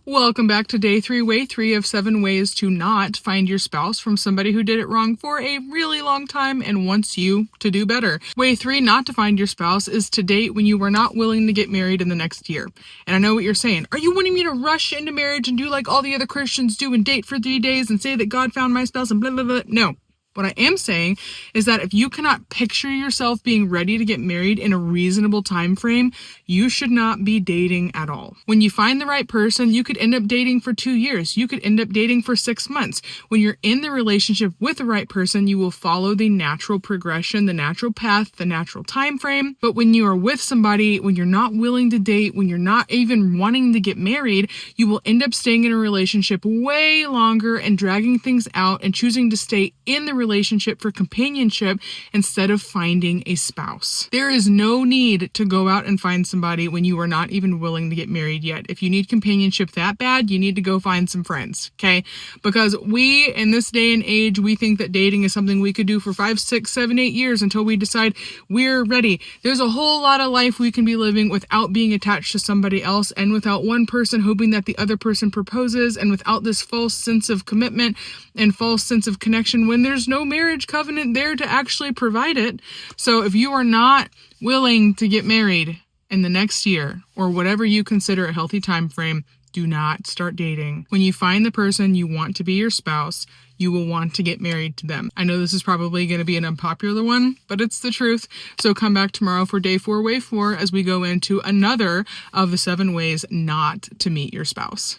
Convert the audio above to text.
Welcome back to day 3, way 3 of 7 ways to not find your spouse from somebody who did it wrong for a really long time and wants you to do better. Way 3 not to find your spouse is to date when you are not willing to get married in the next year. And I know what you're saying. Are you wanting me to rush into marriage and do like all the other Christians do and date for 3 days and say that God found my spouse and blah, blah, blah? No. What I am saying is that if you cannot picture yourself being ready to get married in a reasonable time frame, you should not be dating at all. When you find the right person, you could end up dating for 2 years. You could end up dating for 6 months. When you're in the relationship with the right person, you will follow the natural progression, the natural path, the natural time frame. But when you are with somebody, when you're not willing to date, when you're not even wanting to get married, you will end up staying in a relationship way longer and dragging things out and choosing to stay in the relationship for companionship instead of finding a spouse. There is no need to go out and find somebody when you are not even willing to get married yet. If you need companionship that bad, you need to go find some friends, okay? Because we, in this day and age, we think that dating is something we could do for 5, 6, 7, 8 years until we decide we're ready. There's a whole lot of life we can be living without being attached to somebody else and without one person hoping that the other person proposes and without this false sense of commitment and false sense of connection when there's no marriage covenant there to actually provide it. So if you are not willing to get married in the next year or whatever you consider a healthy time frame, do not start dating. When you find the person you want to be your spouse, you will want to get married to them. I know this is probably going to be an unpopular one, but it's the truth. So come back tomorrow for day 4, way 4, as we go into another of the 7 ways not to meet your spouse.